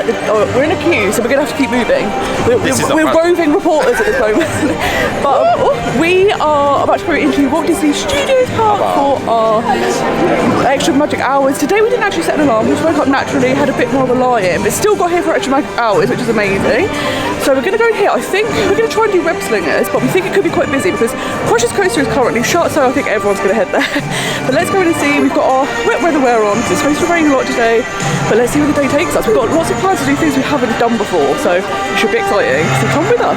we're in a queue, so we're going to have to keep moving. We're roving reporters at this moment. But we are about to go into Walt Disney Studios Park for our extra magic hours. Today we didn't actually set an alarm, we just woke up naturally, had a bit more of a lie-in, but still got here for extra magic hours, which is amazing. So we're going to go in here. I think we're going to try and do Web Slingers, but we think it could be quite busy because Crush's Coaster is currently shut, so I think everyone's going to head there. But let's go in and see. We've got our wet weather wear on because it's supposed to rain a lot today, but let's see where the day takes us. We've got lots of plans to do things we haven't done before, so it should be exciting. So come with us.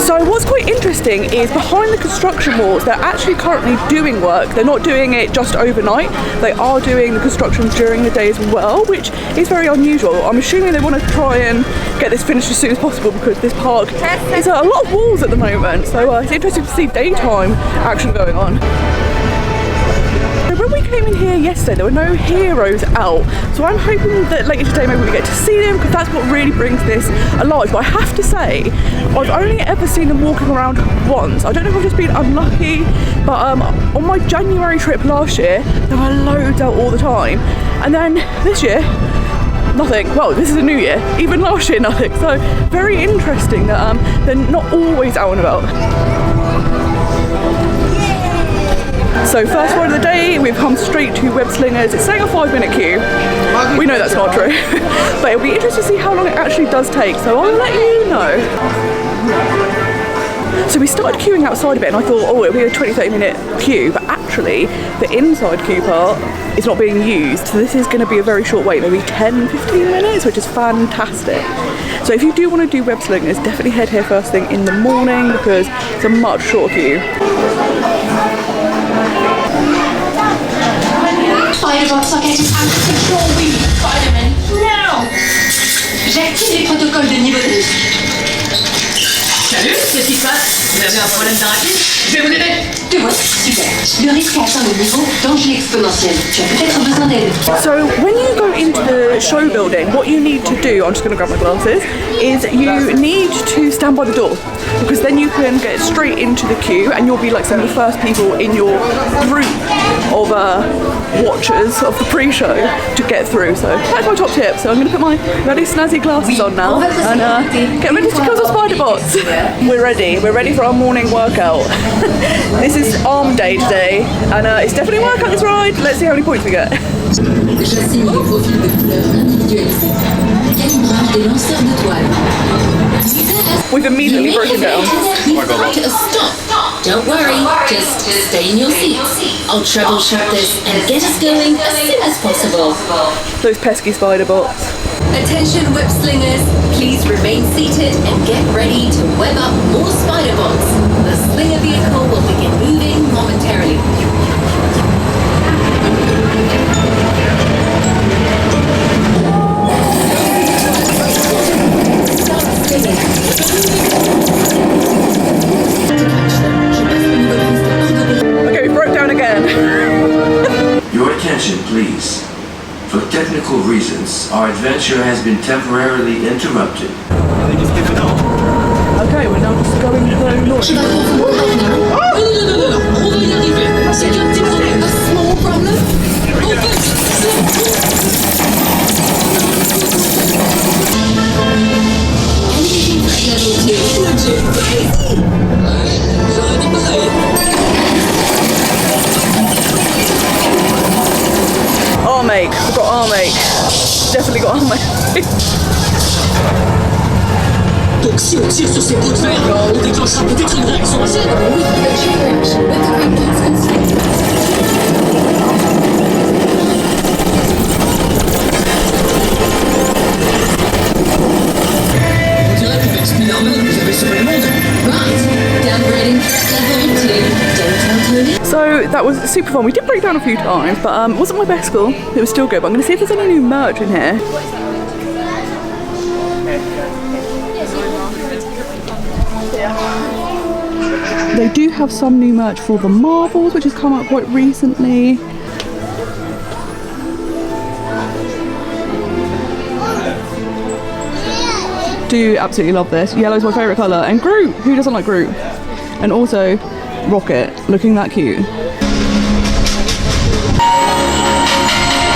So what's quite interesting is behind the construction walls, they're actually currently doing work. They're not doing it just overnight. They are doing the construction during the day as well, which is very unusual. I'm assuming they want to try and get this finished as soon as possible because this park is a lot of walls at the moment. So it's interesting to see daytime action going on. When we came in here yesterday, there were no heroes out, so I'm hoping that later today maybe we get to see them because that's what really brings this alive. But I have to say, I've only ever seen them walking around once. I don't know if I've just been unlucky, but on my January trip last year, there were loads out all the time, and then this year, nothing. Well, this is a new year. Even last year, nothing. So very interesting that they're not always out and about. So first ride of the day, we've come straight to Web Slingers. It's saying a 5-minute queue. We know that's not true, but it'll be interesting to see how long it actually does take, so I'll let you know. So we started queuing outside a bit and I thought, oh, it'll be a 20-30 minute queue, but actually the inside queue part is not being used, so this is going to be a very short wait, maybe 10-15 minutes, which is fantastic. So if you do want to do Web Slingers, definitely head here first thing in the morning because it's a much shorter queue. Spider-Bots are getting out of control. We need Spider-Man now. J'active les protocoles de niveau de risque. Salut, qu'est-ce qui se passe? Vous avez un problème d'arachide? Je vais vous aider. Te vois, super. Le risque a atteint le niveau danger exponentiel. Tu as peut-être besoin d'aide. So when you go into the show building, what you need to do, I'm just going to grab my glasses, is you need to stand by the door because then you can get straight into the queue and you'll be like some of the first people in your group of watchers of the pre-show to get through. So that's my top tip. So I'm going to put my very snazzy glasses on now and get ready to kill some Spider-Bots. We're ready for our morning workout. This is arm day today and it's definitely a workout this ride. Let's see how many points we get. J'assigne les profils de couleurs individualisés. Calibrage des lanceurs de toile. We've immediately broken down. Stop! Don't worry, just stay in your seats. I'll troubleshoot this and get us going as soon as possible. Those pesky Spider-Bots. Attention Web Slingers, please remain seated and get ready to web up more Spider-Bots. The Slinger vehicle will begin moving momentarily. Okay, we broke down again. Your attention, please. For technical reasons, our adventure has been temporarily interrupted. Okay, we're now just going very north. On va y arriver. C'est qu'un petit problème. A small problem. Armake, we've got Armake. Definitely got Armake. Donc si on tire sur ces bouts de verre, on déclenchera peut-être une réaction en chaîne. Oui, the chain reaction with the red dots concealed. On dirait qu'avec Spider-Man, vous avez sauvé le monde. Right, downgrading threat level to don't tell Tony. So that was super fun. We did break down a few times, but it wasn't my best score. It was still good, but I'm going to see if there's any new merch in here. They do have some new merch for the Marvels, which has come out quite recently. do absolutely love this. Yellow's my favourite colour. And Groot, who doesn't like Groot? And also Rocket, looking that cute.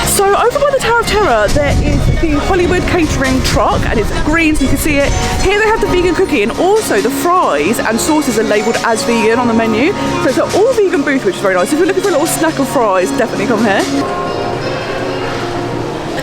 So over by the Tower of Terror, there is the Hollywood catering truck, and it's green so you can see it. Here they have the vegan cookie, and also the fries and sauces are labelled as vegan on the menu. So it's an all vegan booth, which is very nice. If you're looking for a little snack of fries, definitely come here.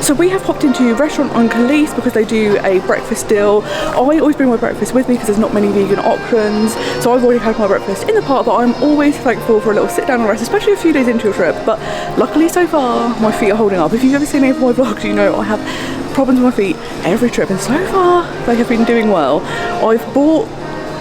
So we have popped into Restaurant on Khalees because they do a breakfast deal. I always bring my breakfast with me because there's not many vegan options. So I've already had my breakfast in the park, but I'm always thankful for a little sit down and rest, especially a few days into a trip. But luckily so far, my feet are holding up. If you've ever seen any of my vlogs, you know I have problems with my feet every trip, and so far they have been doing well. I've bought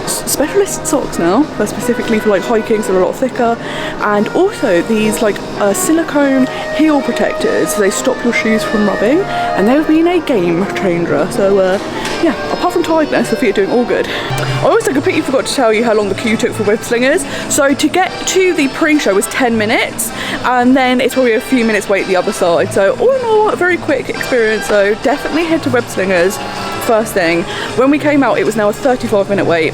specialist socks now, specifically for like hiking, so they're a lot thicker, and also these like silicone heel protectors, so they stop your shoes from rubbing, and they've been a game changer. So yeah, apart from tiredness, the feet are doing all good. I also completely forgot to tell you how long the queue took for Web Slingers. So to get to the pre-show was 10 minutes, and then it's probably a few minutes wait the other side. So all in all, a very quick experience, so definitely head to Web Slingers first thing. When we came out, it was now a 35-minute wait,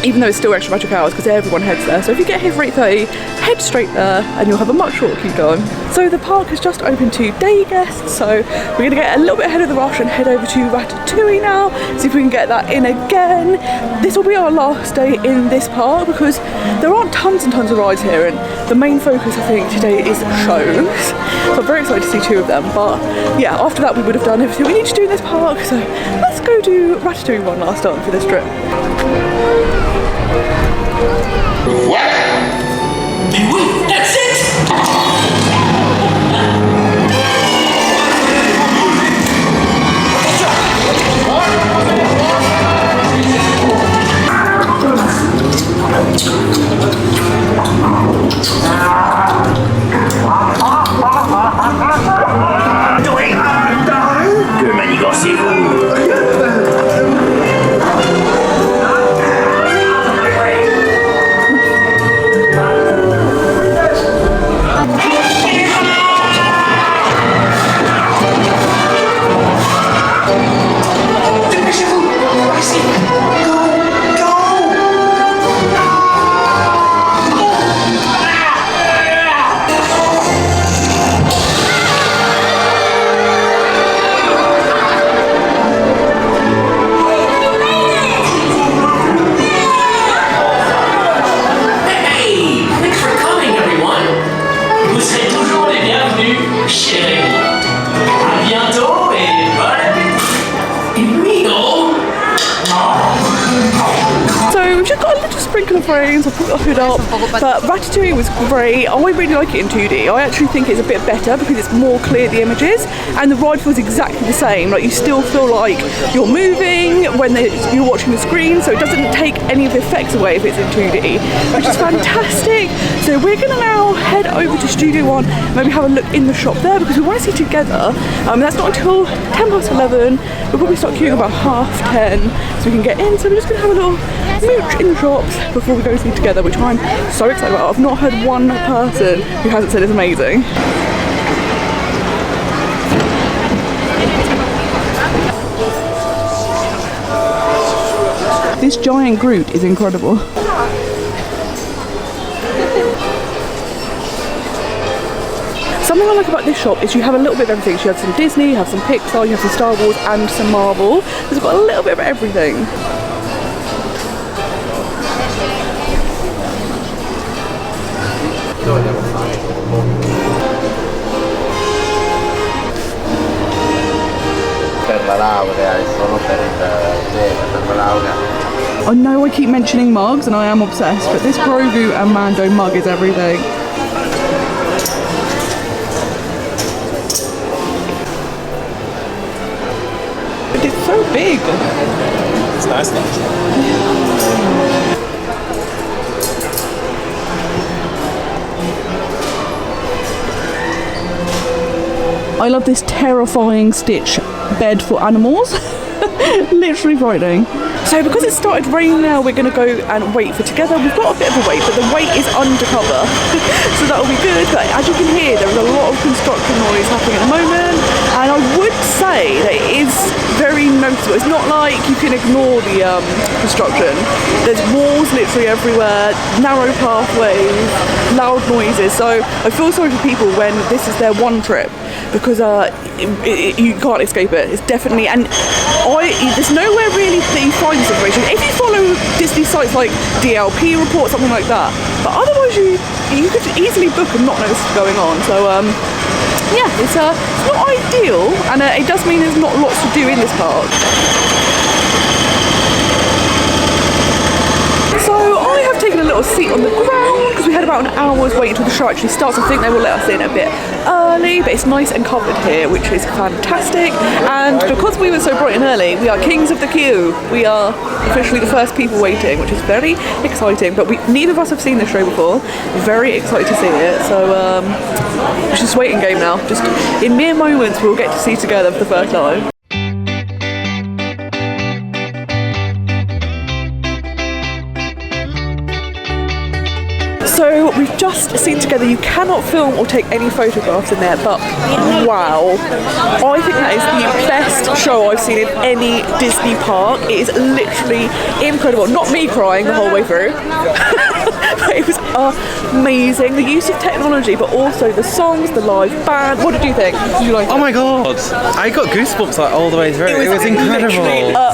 even though it's still extra magic hours because everyone heads there. So if you get here for 8:30, head straight there and you'll have a much shorter queue time. So the park has just opened to day guests, so we're going to get a little bit ahead of the rush and head over to Ratatouille now, see if we can get that in again. This will be our last day in this park because there aren't tons and tons of rides here, and the main focus I think today is shows. So I'm very excited to see 2 of them, but yeah, after that we would have done everything we need to do in this park, so let's go do Ratatouille one last time for this trip. What? Mais oui, that's it! Que manigancez-vous? Frames, I'll put the hood up, but Ratatouille was great. I really like it in 2D. I actually think it's a bit better because it's more clear, the images, and the ride feels exactly the same. Like, you still feel like you're moving when you're watching the screen, so it doesn't take any of the effects away if it's in 2D, which is fantastic. So we're going to now head over to Studio One, maybe have a look in the shop there because we want to see together. That's not until 11:10. We'll probably start queuing about 10:30 so we can get in. So we're just going to have a little mooch in the shops before we go see together, which I'm so excited about. I've not heard one person who hasn't said it's amazing. This giant Groot is incredible. Something I like about this shop is you have a little bit of everything. So you have some Disney, you have some Pixar, you have some Star Wars and some Marvel. It's got a little bit of everything. I know I keep mentioning mugs and I am obsessed, but this Grogu and Mando mug is everything. But it's so big. It's nice though. I love this terrifying Stitch bed for animals. Literally frightening. So because it started raining now, we're going to go and wait for Together. We've got a bit of a wait, but the wait is undercover. So that'll be good. But as you can hear, there is a lot of construction noise happening at the moment. And I would say that it is very noticeable. It's not like you can ignore the construction. There's walls literally everywhere, narrow pathways, loud noises. So I feel sorry for people when this is their one trip, because you can't escape it. It's definitely, and there's nowhere really that you find this information. If you follow Disney sites like DLP Report, something like that, but otherwise you could easily book and not know this is going on. So yeah, it's not ideal, and it does mean there's not lots to do in this park. So I have taken a little seat on the ground because we had about an hour's wait until the show actually starts. I think they will let us in a bit early, but it's nice and covered here, which is fantastic. And because we were so bright and early, we are kings of the queue. We are officially the first people waiting, which is very exciting. But neither of us have seen this show before. Very excited to see it. So it's just a waiting game now. Just in mere moments, we'll get to see Together for the first time. So we've just seen Together. You cannot film or take any photographs in there, but wow, I think that is the best show I've seen in any Disney park. It is literally incredible. Not me crying the whole way through. But it was amazing. The use of technology, but also the songs, the live band. What did you think? Did you like it? Oh my god, I got goosebumps like all the way through. It was incredible.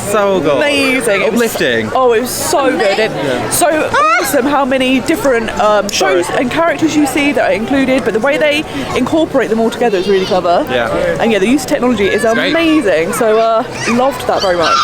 So good. Amazing. Uplifting. It was so good. And so awesome how many different shows and characters you see that are included, but the way they incorporate them all together is really clever. Yeah. And yeah, the use of technology is amazing. Great. So loved that very much.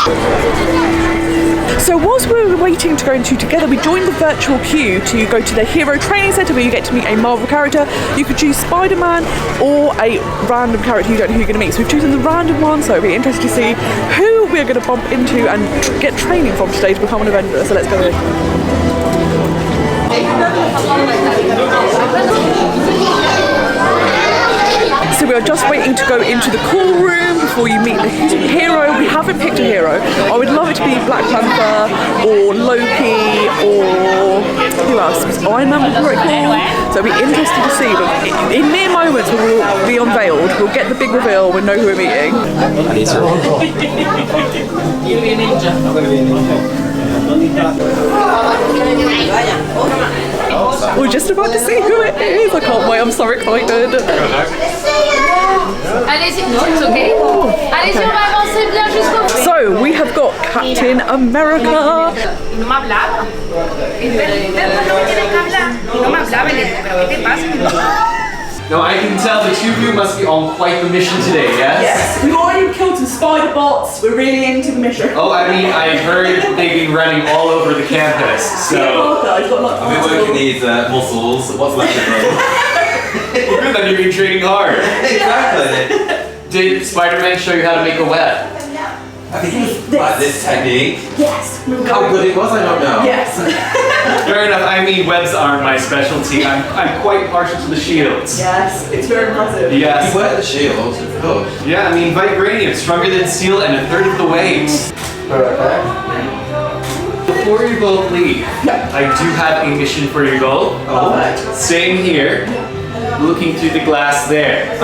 So whilst we were waiting to go into Together, we joined the virtual queue to go to the Hero Training Centre, where you get to meet a Marvel character. You could choose Spider-Man or a random character you don't know who you're going to meet. So we've chosen the random one, so it'll be interesting to see who we're going to bump into and get training from today to become an Avenger. So let's go in. So we are just waiting to go into the call room before you meet the hero. We haven't picked a hero. I would love it to be Black Panther or Loki or who else? Iron Man would be very cool. So it'll be interesting to see. But in mere moments when we'll be unveiled, we'll get the big reveal, we'll know who we're meeting. You'll be a ninja. I'm going to be a ninja. We're just about to see who it is. I can't wait. I'm so excited. So we have got Captain America. No, I can tell the two of you must be on quite the mission today, yes? Yes, we've already killed some spider bots. We're really into the mission. Oh, I mean, I've heard they've been running all over the campus, so... I've been working these muscles. What's left of them? Good, then you've been training hard. Exactly. Did Spider-Man show you how to make a web? I think it was like this technique. Yes. How good it was, I don't know. Yes. Fair enough. I mean, webs aren't my specialty. I'm quite partial to the shields. Yes, it's very impressive. Yes. You wear the shield, of course. Yeah, I mean, vibranium, stronger than steel and a third of the weight. Before you both leave, I do have a mission for you both. Oh. Staying here, looking through the glass there.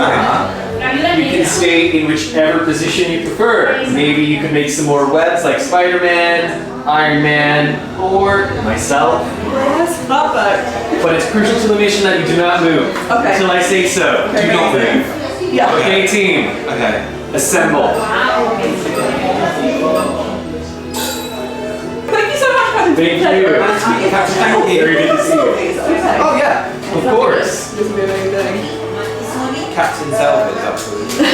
You can stay in whichever position you prefer. Maybe you can make some more webs like Spider-Man, Iron Man, or myself. Yes, perfect. But it's crucial to the mission that you do not move. Okay. Until I say so. Okay, Do not move. Yeah. Okay, team. Okay. Assemble. Thank you so much, Captain. Thank you. Captain, thank you. Very good to see you. Okay. Oh yeah, Of course. This will be amazing. Captain Self is absolutely.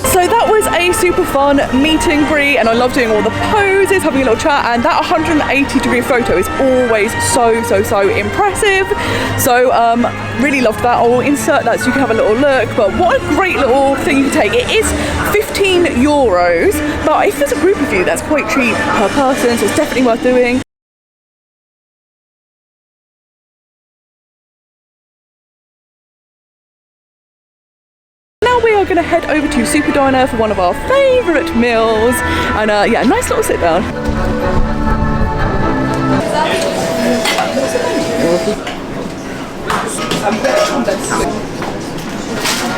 So that was a super fun meet and greet, and I love doing all the poses, having a little chat, and that 180-degree photo is always so impressive. So really loved that. I will insert that so you can have a little look, but what a great little thing you can take. It is €15, but if there's a group of you, that's quite cheap per person, so it's definitely worth doing. We are going to head over to Super Diner for one of our favourite meals. And yeah, a nice little sit down.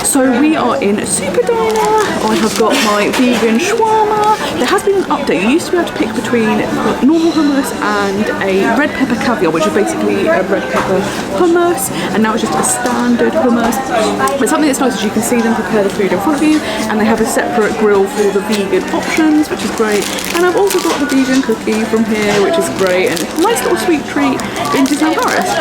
So we are in Super Diner. I have got my vegan shawarma. There has been an update. You used to be able to pick between normal hummus and a red pepper caviar, which is basically a red pepper hummus, and now it's just a standard hummus. But something that's nice is you can see them prepare the food in front of you, and they have a separate grill for the vegan options, which is great. And I've also got the vegan cookie from here, which is great, and a nice little sweet treat in Disneyland Paris.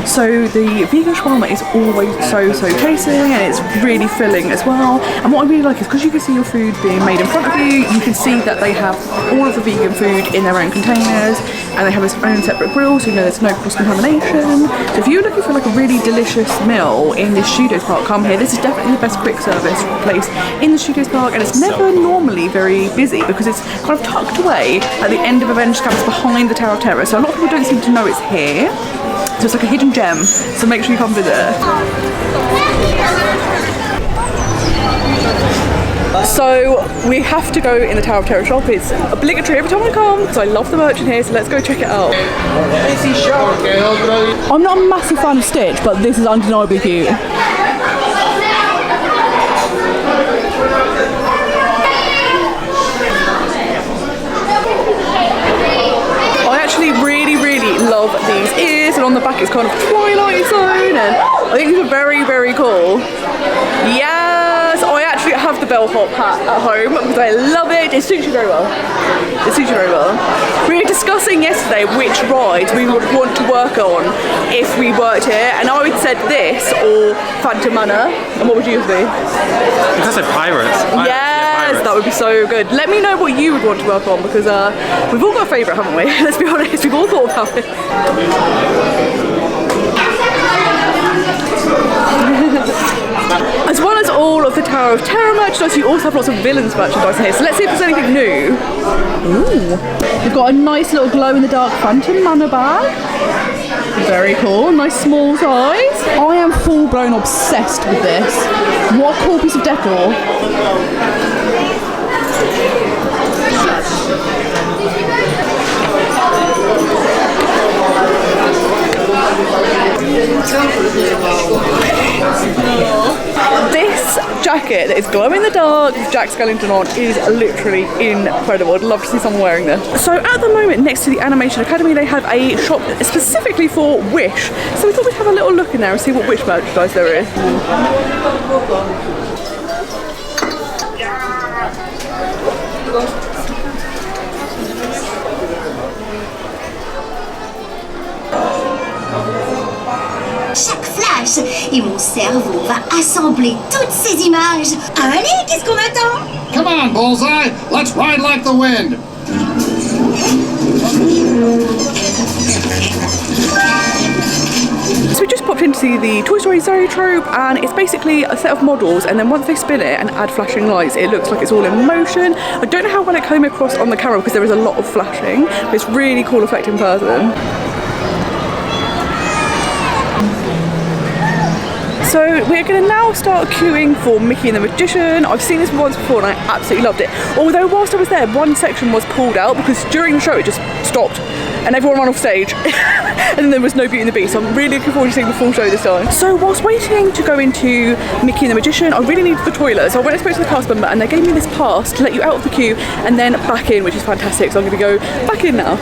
So the vegan shawarma is always so tasty, and it's really filling as well. And what I really like is because you can see your food being made in front of you, you can see that they have all of the vegan food in their own containers, and they have its own separate grill, so you know there's no cross-contamination. So if you're looking for like a really delicious meal in the Studios Park, come here. This is definitely the best quick service place in the Studios Park, and it's never normally very busy because it's kind of tucked away at the end of Avengers Campus behind the Tower of Terror. So a lot of people don't seem to know it's here. So it's like a hidden gem, so make sure you come visit. So we have to go in the Tower of Terror shop. It's obligatory every time I come, so I love the merch in here, so let's go check it out. I'm not a massive fan of Stitch, but this is undeniably cute. I actually really love these ears, and on the back it's kind of Twilight Zone, and I think these are very cool. Yes, I actually have the bellhop hat at home because I love it. It suits you very well. It suits you very well. We were discussing yesterday which rides we would want to work on if we worked here, and I would said this or Phantom Manor. And what would yours be? Because I said pirates. Yes, that would be so good. Let me know what you would want to work on, because we've all got a favourite, haven't we? Let's be honest, we've all thought about it. As well as all of the Tower of Terror merchandise, you also have lots of villains merchandise in here. So let's see if there's anything new. Ooh, we've got a nice little glow-in-the-dark Phantom Manor bag. Very cool, nice small size. I am full-blown obsessed with this. What a cool piece of decor. This jacket that is glow in the dark with Jack Skellington on is literally incredible. I'd love to see someone wearing this. So at the moment, next to the Animation Academy, they have a shop specifically for Wish. So we thought we'd have a little look in there and see what Wish merchandise there is. Chaque flash, et mon cerveau va assembler toutes ces images. Allez, qu'est-ce qu'on attend? Come on, Bullseye, let's ride like the wind. So we just popped in to see the Toy Story Zoetrope, and it's basically a set of models, and then once they spin it and add flashing lights, it looks like it's all in motion. I don't know how well it came across on the camera because there is a lot of flashing, but it's really cool effect in person. So we're going to now start queuing for Mickey and the Magician. I've seen this once before and I absolutely loved it. Although whilst I was there, one section was pulled out because during the show it just stopped and everyone ran off stage and then there was no Beauty and the Beast. So I'm really looking forward to seeing the full show this time. So whilst waiting to go into Mickey and the Magician, I really needed the toilet. So I went and spoke to the cast member and they gave me this pass to let you out of the queue and then back in, which is fantastic. So I'm going to go back in now.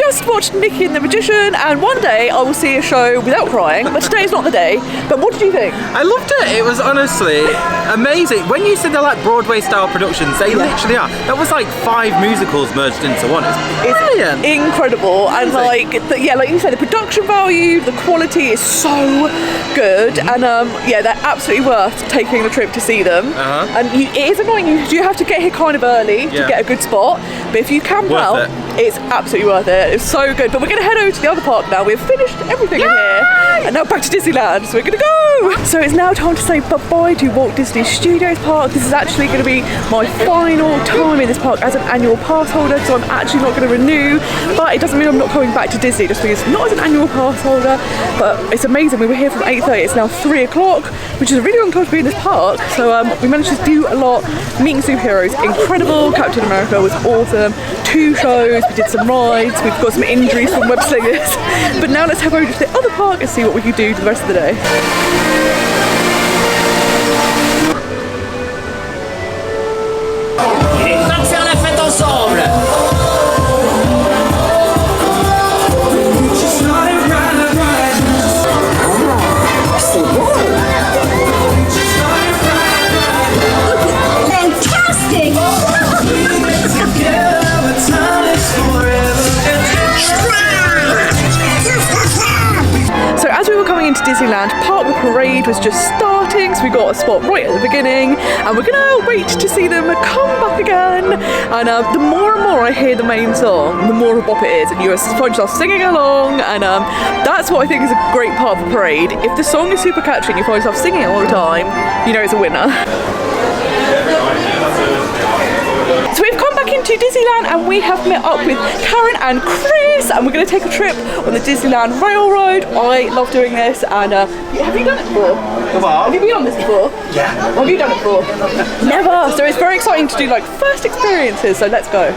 just watched Mickey and the Magician, and one day I will see a show without crying, but today's not the day. But what did you think? I loved it. It was honestly amazing. When you said they're like Broadway style productions, they literally are. That was like 5 musicals merged into one. It's brilliant. Incredible. And like you said, the production value, the quality is so good, and they're absolutely worth taking the trip to see them. And it is annoying, you do have to get here kind of early to get a good spot, but if you camp out, it's absolutely worth it. It's so good. But we're going to head over to the other park now. We've finished everything in here, and now back to Disneyland, so we're going to go! So it's now time to say bye-bye to Walt Disney Studios Park. This is actually going to be my final time in this park as an annual pass holder, so I'm actually not going to renew, but it doesn't mean I'm not coming back to Disney, just because not as an annual pass holder. But it's amazing. We were here from 8:30, it's now 3 o'clock, which is a really long time to be in this park. So we managed to do a lot. Meeting superheroes, incredible. Captain America was awesome. 2 shows, we did some rides, we've got some injuries from Web Slingers. But now let's head over to the other park and see what we can do for the rest of the day. Il est temps de faire la fête ensemble. C'est beau. Fantastic! So as we were coming into Disneyland Park, the parade was just starting, so we got a spot right at the beginning, and we're gonna wait to see them come back again. And the more and more I hear the main song, the more of a bop it is, and you find yourself singing along, and that's what I think is a great part of the parade. If the song is super catchy and you find yourself singing it all the time, you know it's a winner. So we've come back into Disneyland and we have met up with Karen and Chris, and we're going to take a trip on the Disneyland Railroad. I love doing this, and have you done it before? Have you been on this before? Yeah. Have you done it before? Never. So it's very exciting to do like first experiences, so let's go.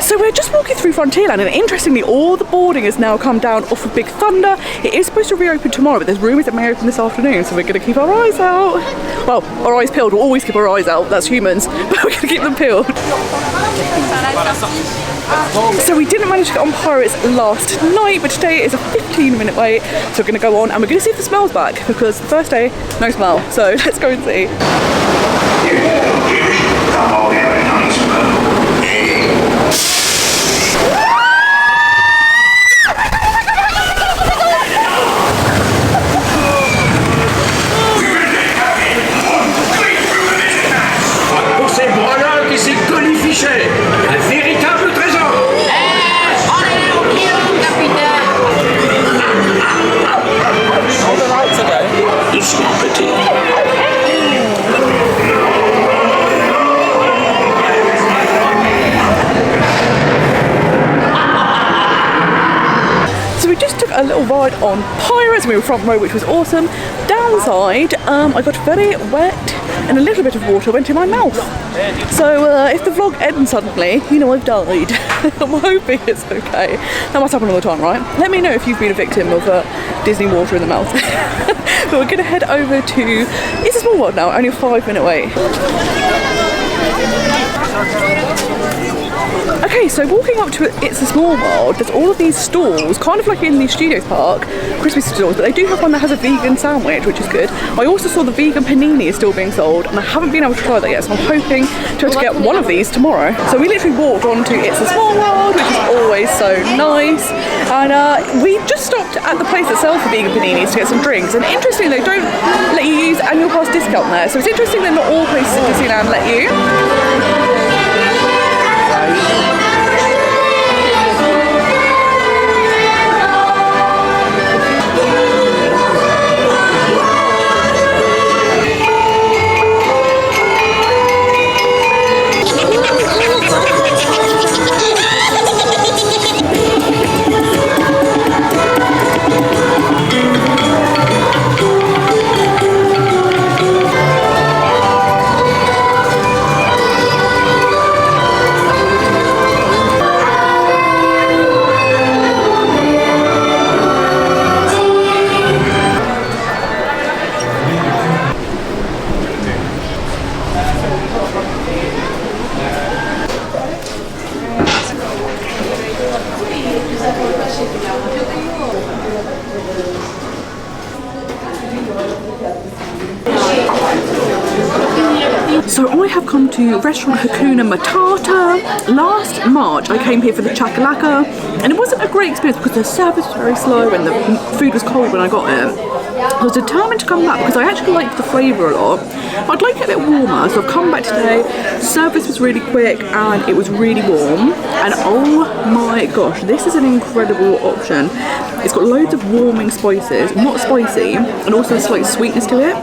So we're just walking through Frontierland, and interestingly all the boarding has now come down off of Big Thunder. It is supposed to reopen tomorrow, but there's rumours it may open this afternoon, so we're going to keep our eyes out. Well, our eyes peeled. We'll always keep our eyes out, that's humans, but we're going to keep them peeled. So we didn't manage to get on Pirates last night, but today is a 15-minute wait, so we're going to go on and we're going to see if the smell's back, because the first day, no smell. So let's go and see. Pour ces bras-là qui s'est colifiché, un véritable trésor. Doucement, petit. So we just took a little ride on Pirates, and we were front row, which was awesome. Downside, I got very wet and a little bit of water went in my mouth. So if the vlog ends suddenly, you know I've died. I'm hoping it's okay. That must happen all the time, right? Let me know if you've been a victim of Disney water in the mouth. But we're going to head over to, it's a small world now, only a 5-minute wait. Okay, so walking up to It's a Small World, there's all of these stalls, kind of like in the Studios Park, Christmas stalls, but they do have one that has a vegan sandwich, which is good. I also saw the vegan panini is still being sold, and I haven't been able to try that yet, so I'm hoping to be able to get one of these tomorrow. So we literally walked on to It's a Small World, which is always so nice, and we just stopped at the place that sells the vegan paninis to get some drinks, and interestingly, they don't let you use annual pass discount there, so it's interesting that not all places at Disneyland let you. So I have come to restaurant Hakuna Matata. Last March I came here for the chakalaka, and it wasn't a great experience because the service was very slow and the food was cold when I got it. I was determined to come back because I actually liked the flavour a lot, but I'd like it a bit warmer, so I've come back today. The service was really quick and it was really warm, and oh my gosh, this is an incredible option. It's got loads of warming spices, not spicy, and also a slight sweetness to it.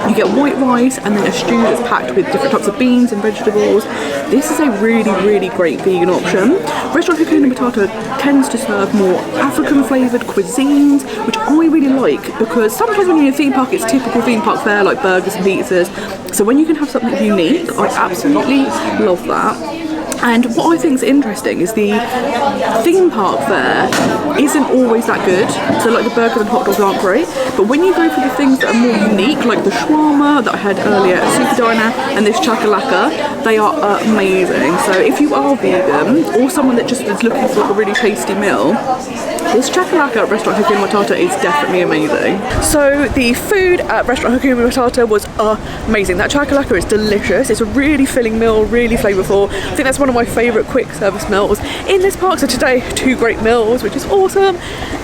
You get white rice and then a stew that's packed with different types of beans and vegetables. This is a really, really great vegan option. Restaurant Hakuna Matata tends to serve more African flavoured cuisines, which I really like, because sometimes when you're in a theme park, it's typical theme park fare like burgers and pizzas. So when you can have something unique, I absolutely love that. And what I think is interesting is the theme park fare isn't always that good. So like the burgers and hot dogs aren't great, but when you go for the things that are more unique, like the shawarma that I had earlier at Super Diner and this chakalaka, they are amazing. So if you are vegan or someone that just is looking for like a really tasty meal, this chakalaka at restaurant Hakuna Matata is definitely amazing. So the food at restaurant Hakuna Matata was amazing. That chakalaka is delicious. It's a really filling meal, really flavourful. I think that's one of my favourite quick service meals in this park. So today, 2 great meals, which is awesome.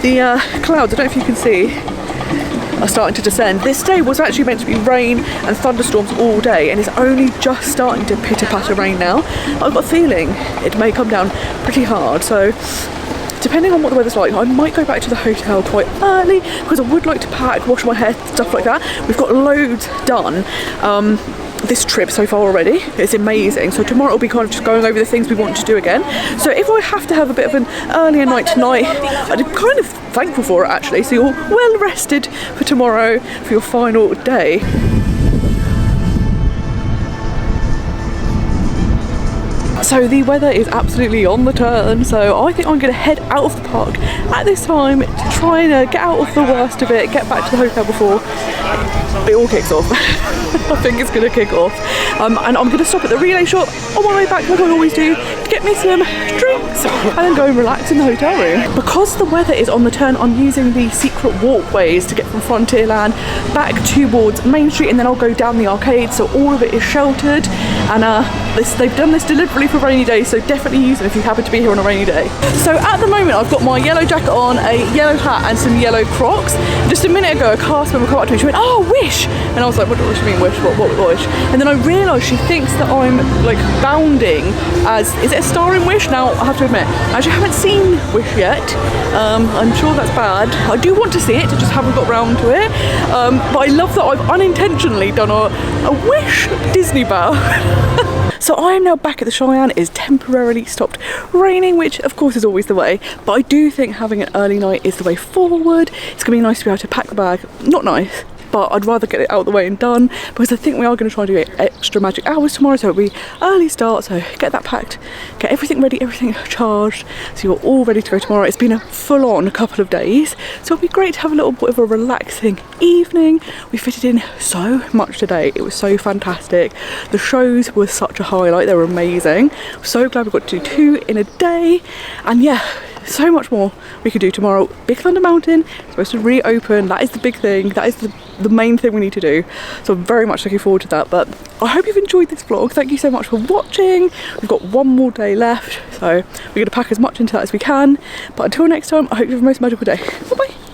The clouds, I don't know if you can see, are starting to descend. This day was actually meant to be rain and thunderstorms all day, and it's only just starting to pitter-patter rain now. I've got a feeling it may come down pretty hard, so depending on what the weather's like, I might go back to the hotel quite early because I would like to pack, wash my hair, stuff like that. We've got loads done this trip so far already. It's amazing. So tomorrow will be kind of just going over the things we want to do again. So if I have to have a bit of an earlier night tonight, I'm kind of thankful for it actually. So you're well rested for tomorrow for your final day. So the weather is absolutely on the turn, so I think I'm going to head out of the park at this time to try and get out of the worst of it, get back to the hotel before it all kicks off. I think it's going to kick off. And I'm going to stop at the relay shop on my way back like I always do to get me some drinks and then go and relax in the hotel room. Because the weather is on the turn, I'm using the secret walkways to get from Frontierland back towards Main Street, and then I'll go down the arcade, so all of it is sheltered, and they've done this deliberately for rainy days, so definitely use it if you happen to be here on a rainy day. So at the moment I've got my yellow jacket on, a yellow hat and some yellow Crocs. Just a minute ago a cast member came up to me, she went, "Oh, Wish!" And I was like, what does she mean Wish? What Wish? And then I realised she thinks that I'm like bounding as, is it a star in Wish? Now I have to admit, I actually haven't seen Wish yet. I'm sure that's bad. I do want to see it, I just haven't got round to it. But I love that I've unintentionally done a Wish Disney bow. So I am now back at the Cheyenne. It is temporarily stopped raining, which of course is always the way, but I do think having an early night is the way forward. It's gonna be nice to be able to pack the bag, not nice, but I'd rather get it out of the way and done, because I think we are going to try and do extra magic hours tomorrow, so it'll be early start, so get that packed, get everything ready, everything charged, so you're all ready to go tomorrow. It's been a full-on couple of days, so it'll be great to have a little bit of a relaxing evening. We fitted in so much today, it was so fantastic. The shows were such a highlight, they were amazing. I'm so glad we got to do 2 in a day, and yeah, so much more we could do tomorrow. Big Thunder Mountain is supposed to reopen. That is the big thing, that is the main thing we need to do, so I'm very much looking forward to that. But I hope you've enjoyed this vlog. Thank you so much for watching. We've got one more day left, so we're going to pack as much into that as we can, but until next time, I hope you have a most magical day. Bye bye.